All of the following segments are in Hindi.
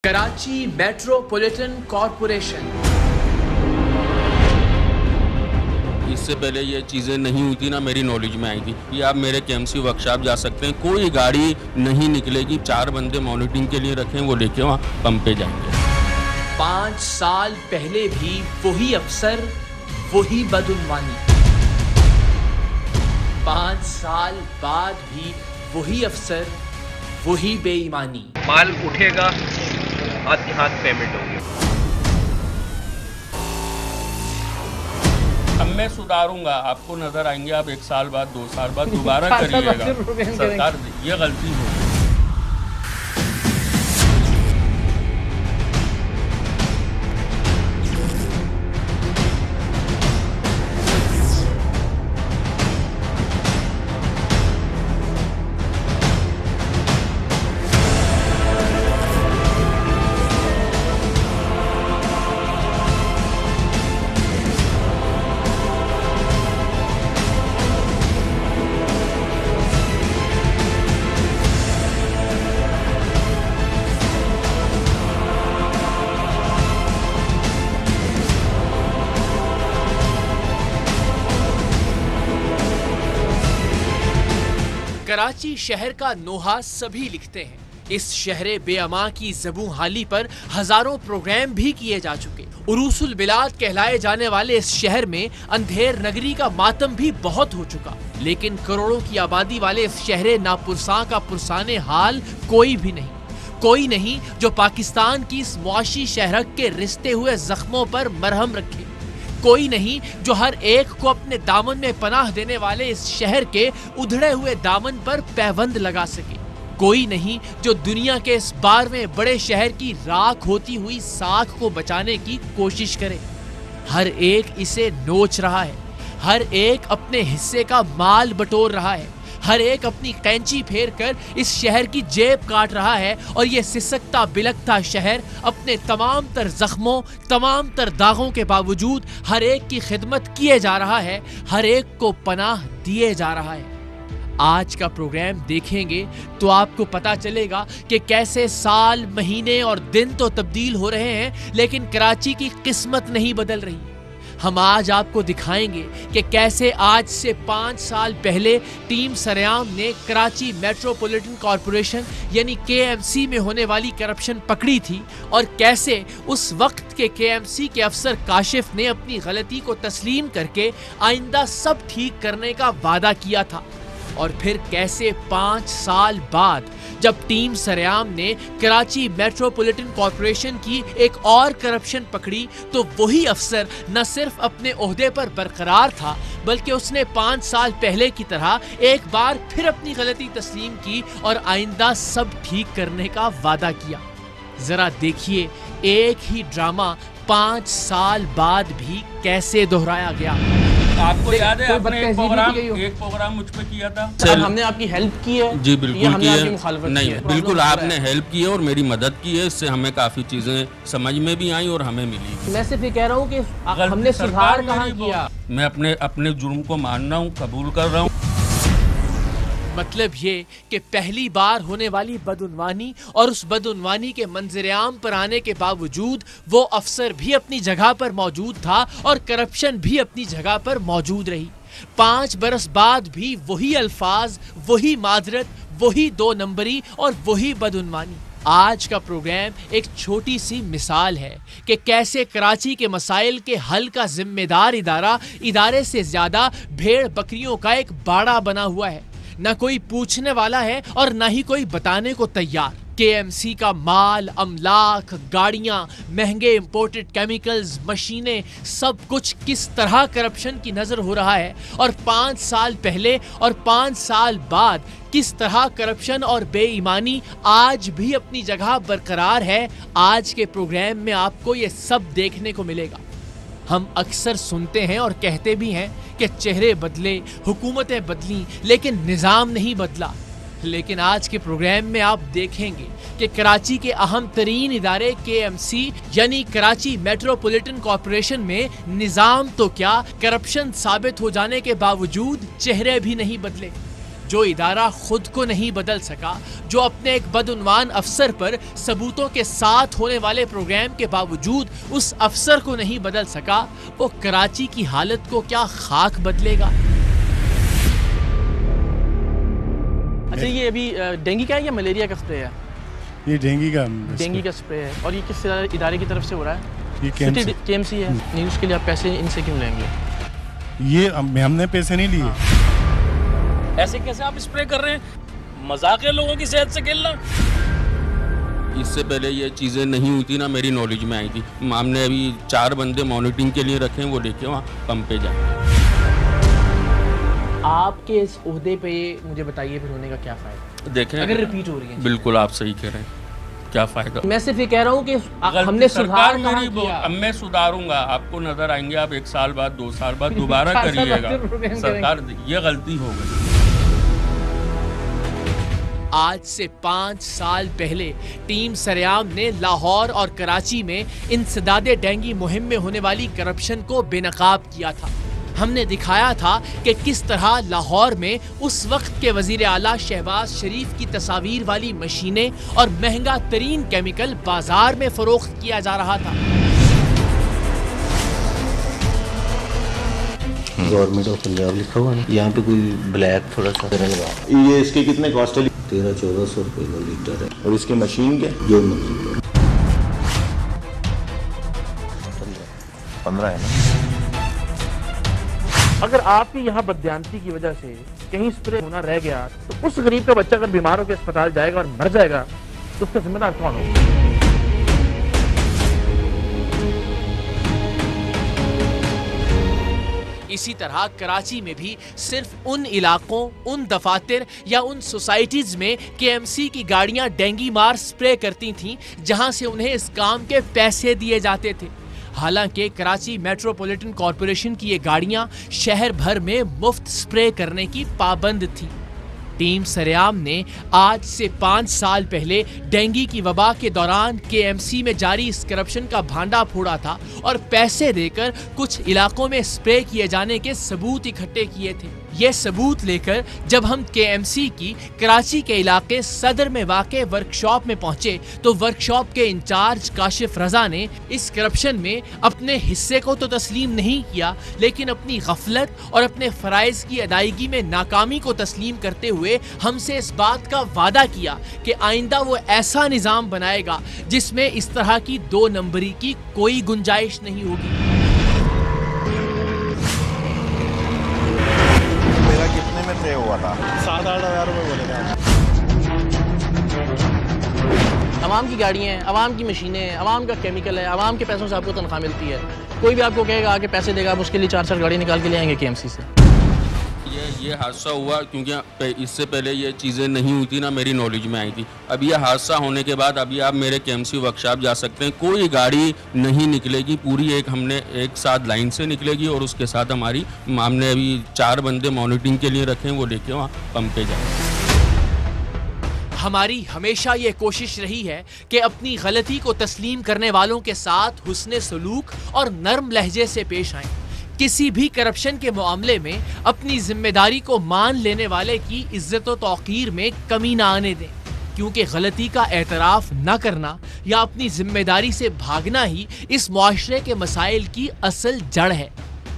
Karachi metropolitan corporation. इससे पहले ये चीज़ें नहीं हुई थी ना, मेरी नॉलेज में आई थी कि आप मेरे केएमसी वर्कशॉप जा सकते हैं, कोई गाड़ी नहीं निकलेगी, 4 बंदे मॉनिटरिंग के लिए रखें, वो लेके वहाँ पंप पे जाएंगे। 5 साल पहले भी वही अफसर, वही बदउनवानी। 5 साल बाद भी वही अफसर, वही बेईमानी। माल उठेगा, हाथ हाथ पेमेंट होगी। अब मैं सुधारूंगा, आपको नजर आएंगे, आप 1 साल बाद 2 साल बाद दोबारा करिएगा। सरकार ये गलती होगी। कराची शहर का नोहा सभी लिखते हैं। इस शहरे बेअमा की ज़बूं हाली पर हजारों प्रोग्राम भी किए जा चुके। उरूसुल बिलाद कहलाए जाने वाले इस शहर में अंधेर नगरी का मातम भी बहुत हो चुका। लेकिन करोड़ों की आबादी वाले इस शहरे नापुरसा का पुरसाने हाल कोई भी नहीं। कोई नहीं जो पाकिस्तान की इस मुआशी शहरक के रिश्ते हुए जख्मों पर मरहम रखे। कोई नहीं जो हर एक को अपने दामन में पनाह देने वाले इस शहर के उधड़े हुए दामन पर पैबंद लगा सके। कोई नहीं जो दुनिया के इस 12वें बड़े शहर की राख होती हुई साख को बचाने की कोशिश करे। हर एक इसे नोच रहा है, हर एक अपने हिस्से का माल बटोर रहा है, हर एक अपनी कैंची फेर कर इस शहर की जेब काट रहा है। और ये सिसकता बिलकता शहर अपने तमाम तर जख्मों, तमाम तर दागों के बावजूद हर एक की खिदमत किए जा रहा है, हर एक को पनाह दिए जा रहा है। आज का प्रोग्राम देखेंगे तो आपको पता चलेगा कि कैसे साल, महीने और दिन तो तब्दील हो रहे हैं, लेकिन कराची की किस्मत नहीं बदल रही। हम आज आपको दिखाएंगे कि कैसे आज से 5 साल पहले टीम सरेआम ने कराची मेट्रोपॉलिटन कॉरपोरेशन यानी केएमसी में होने वाली करप्शन पकड़ी थी, और कैसे उस वक्त के केएमसी के अफसर काशिफ ने अपनी गलती को तस्लीम करके आइंदा सब ठीक करने का वादा किया था। और फिर कैसे 5 साल बाद जब टीम सरेआम ने कराची मेट्रोपॉलिटन कॉरपोरेशन की एक और करप्शन पकड़ी, तो वही अफसर न सिर्फ अपने ओहदे पर बरकरार था, बल्कि उसने 5 साल पहले की तरह एक बार फिर अपनी गलती तस्लीम की और आइंदा सब ठीक करने का वादा किया। जरा देखिए एक ही ड्रामा 5 साल बाद भी कैसे दोहराया गया। आपको याद है आपने एक प्रोग्राम मुझ पे किया था? सर हमने आपकी हेल्प की है। जी बिल्कुल की है। नहीं है। बिल्कुल आपने हेल्प की है और मेरी मदद की है, इससे हमें काफी चीजें समझ में भी आई और हमें मिली। मैं सिर्फ ये कह रहा हूँ कि हमने सुधार कहाँ किया। मैं अपने जुर्म को मान रहा हूँ, कबूल कर रहा हूँ। मतलब ये कि पहली बार होने वाली बदउनवानी और उस बदउनवानी के मंजर-ए-आम पर आने के बावजूद वो अफसर भी अपनी जगह पर मौजूद था और करप्शन भी अपनी जगह पर मौजूद रही। 5 बरस बाद भी वही अल्फाज, वही माजरत, वही 2 नंबरी और वही बदउनवानी। आज का प्रोग्राम एक छोटी सी मिसाल है कि कैसे कराची के मसाइल के हल का जिम्मेदार इदारे से ज्यादा भेड़ बकरियों का एक बाड़ा बना हुआ है। न कोई पूछने वाला है और न ही कोई बताने को तैयार। केएमसी का माल, अमलाक, गाड़ियां, महंगे इंपोर्टेड केमिकल्स, मशीनें, सब कुछ किस तरह करप्शन की नजर हो रहा है, और 5 साल पहले और 5 साल बाद किस तरह करप्शन और बेईमानी आज भी अपनी जगह बरकरार है। आज के प्रोग्राम में आपको ये सब देखने को मिलेगा। हम अक्सर सुनते हैं और कहते भी हैं कि चेहरे बदले, हुकूमतें बदली, लेकिन निज़ाम नहीं बदला। लेकिन आज के प्रोग्राम में आप देखेंगे कि कराची के अहम तरीन इदारे केएमसी यानी कराची मेट्रोपॉलिटन कॉरपोरेशन में निज़ाम तो क्या, करप्शन साबित हो जाने के बावजूद चेहरे भी नहीं बदले। जो इदारा खुद को नहीं बदल सका, जो अपने एक बदउन्वान अफसर पर सबूतों के साथ होने वाले प्रोग्राम के बावजूद उस अफसर को नहीं बदल सका, वो कराची की हालत को क्या खाक बदलेगा। अच्छा, ये अभी डेंगू का है या मलेरिया का स्प्रे है? ये डेंगू का स्प्रे है। और ये किस इदारे की तरफ से हो रहा है? ये केएमसी है। नहीं, उसके लिए आप पैसे इनसे क्यों लेंगे? ये हमने पैसे नहीं लिए। ऐसे कैसे आप स्प्रे कर रहे हैं? मजाक है लोगों की सेहत से खेलना। इससे पहले ये चीज़ें नहीं हुई थी ना, मेरी नॉलेज में आई थी। हमने अभी 4 बंदे मॉनिटरिंग के लिए रखे हैं, वो लेके वहाँ पंप पे जाएंगे। आपके इस ओहदे पे मुझे बताइए फिर होने का क्या फ़ायदा? देखें अगर रिपीट हो रही है। बिल्कुल आप सही कह रहे हैं, क्या फ़ायदा? मैं सिर्फ ये कह रहा हूँ कि हमने सुधार कहाँ किया? अब मैं सुधारूंगा, आपको नजर आएंगे, आप 1 साल बाद 2 साल बाद दोबारा करिएगा। सरकार ये गलती हो गई। आज से 5 साल पहले टीम सरेआम ने लाहौर और कराची में इंसदादे डेंगू मुहिम में होने वाली करप्शन को बेनकाब किया था। हमने दिखाया था कि किस तरह लाहौर में उस वक्त के वजीर आला शहबाज शरीफ की तस्वीर वाली मशीनें और महंगा तरीन केमिकल बाजार में फरोख्त किया जा रहा था। गवर्नमेंट ऑफ पंजाब लिखा हुआ है, यहाँ पे कोई ब्लैक थोड़ा सा लगा। ये इसके कितने कॉस्ट है? 1300-1400 रुपये का लीटर है। और इसकी मशीन क्या? जो मर्जी 15 है ना। अगर आपकी यहाँ बदयांती की वजह से कहीं स्प्रे होना रह गया तो उस गरीब का बच्चा अगर बीमार होकर अस्पताल जाएगा और मर जाएगा तो उसका जिम्मेदार कौन होगा? इसी तरह कराची में भी सिर्फ उन इलाकों, उन दफातर या उन सोसाइटीज में केएमसी की गाड़ियां डेंगू मार स्प्रे करती थीं जहां से उन्हें इस काम के पैसे दिए जाते थे। हालांकि कराची मेट्रोपॉलिटन कॉरपोरेशन की ये गाड़ियां शहर भर में मुफ्त स्प्रे करने की पाबंद थीं। टीम सरेआम ने आज से 5 साल पहले डेंगू की वबा के दौरान केएमसी में जारी इस करप्शन का भांडा फोड़ा था और पैसे देकर कुछ इलाकों में स्प्रे किए जाने के सबूत इकट्ठे किए थे। ये सबूत लेकर जब हम केएमसी की कराची के इलाके सदर में वाक़े वर्कशॉप में पहुंचे तो वर्कशॉप के इंचार्ज काशिफ रजा ने इस करप्शन में अपने हिस्से को तो तस्लीम नहीं किया, लेकिन अपनी गफलत और अपने फ़राइज़ की अदायगी में नाकामी को तस्लीम करते हुए हमसे इस बात का वादा किया कि आइंदा वो ऐसा निज़ाम बनाएगा जिसमें इस तरह की 2 नंबरी की कोई गुंजाइश नहीं होगी। कितने में तय हुआ था? 7-8 हज़ार रुपये बोले थे। अवाम की गाड़ियाँ हैं, अवाम की मशीनें हैं, अवाम का केमिकल है, अवाम के पैसों से आपको तनख्वाह मिलती है। कोई भी आपको कहेगा आके पैसे देगा, आप उसके लिए 4 गाड़ी निकाल के ले आएंगे केएमसी से। ये हादसा हुआ क्योंकि इससे पहले ये चीज़ें नहीं हुई थी ना, मेरी नॉलेज में आई थी। अब ये हादसा होने के बाद अभी आप मेरे केएमसी वर्कशॉप जा सकते हैं, कोई गाड़ी नहीं निकलेगी, पूरी हमने एक साथ लाइन से निकलेगी और उसके साथ हमने अभी 4 बंदे मॉनिटरिंग के लिए रखे हैं, वो लेके वहाँ पंप पे जाएंगे। हमारी हमेशा ये कोशिश रही है कि अपनी गलती को तस्लीम करने वालों के साथ हुस्ने सलूक और नर्म लहजे से पेश आएं। किसी भी करप्शन के मामले में अपनी जिम्मेदारी को मान लेने वाले की इज्जत व तौकीर में कमी ना आने दें, क्योंकि गलती का एतराफ़ न करना या अपनी जिम्मेदारी से भागना ही इस मुआशरे के मसाइल की असल जड़ है।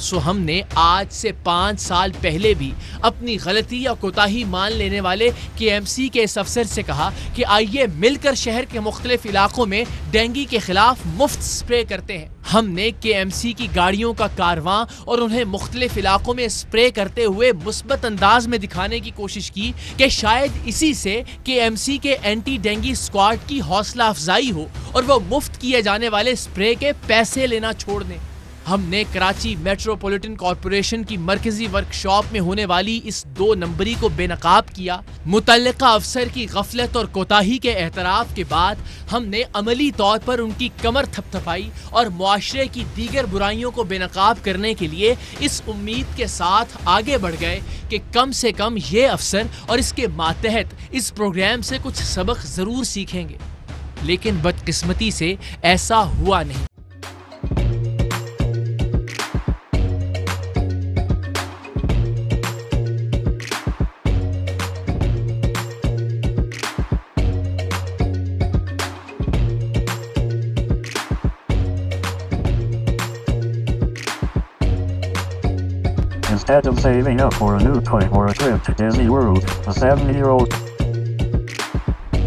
सो हमने आज से 5 साल पहले भी अपनी गलती या कोताही मान लेने वाले केएमसी के इस अफसर से कहा कि आइए मिलकर शहर के मुख्तलिफ इलाकों में डेंगू के खिलाफ मुफ्त स्प्रे करते हैं। हमने केएमसी की गाड़ियों का कारवां और उन्हें मुख्तलिफ इलाकों में स्प्रे करते हुए मुस्बत अंदाज में दिखाने की कोशिश की कि शायद इसी से केएमसी के एंटी डेंगू स्क्वाड की हौसला अफजाई हो और वो मुफ्त किए जाने वाले स्प्रे के पैसे लेना छोड़ दें। हमने कराची मेट्रोपॉलिटन कॉरपोरेशन की मरकजी वर्कशॉप में होने वाली इस 2 नंबरी को बेनकाब किया। मुतल्लिका अफसर की गफलत और कोताही के एतराफ़ के बाद हमने अमली तौर पर उनकी कमर थपथपाई और मुआशरे की दीगर बुराइयों को बेनकाब करने के लिए इस उम्मीद के साथ आगे बढ़ गए कि कम से कम ये अफसर और इसके मातहत इस प्रोग्राम से कुछ सबक ज़रूर सीखेंगे। लेकिन बदकिस्मती से ऐसा हुआ नहीं। Instead of saving up for a new toy or a trip to Disney World, a 70-year-old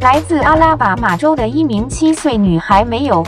来自阿拉巴马州的一名7岁女孩没有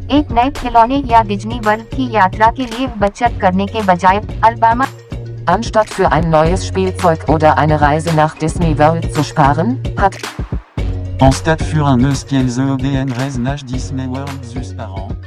एक नए खिलौने या डिज्नी वर्ल्ड की यात्रा के लिए बचत करने के बजाय Alabama Anstatt für ein neues Spielzeug oder eine Reise nach Disney World zu sparen, hat Anstatt für un eus kiel zo den reznach Disney World zus par an.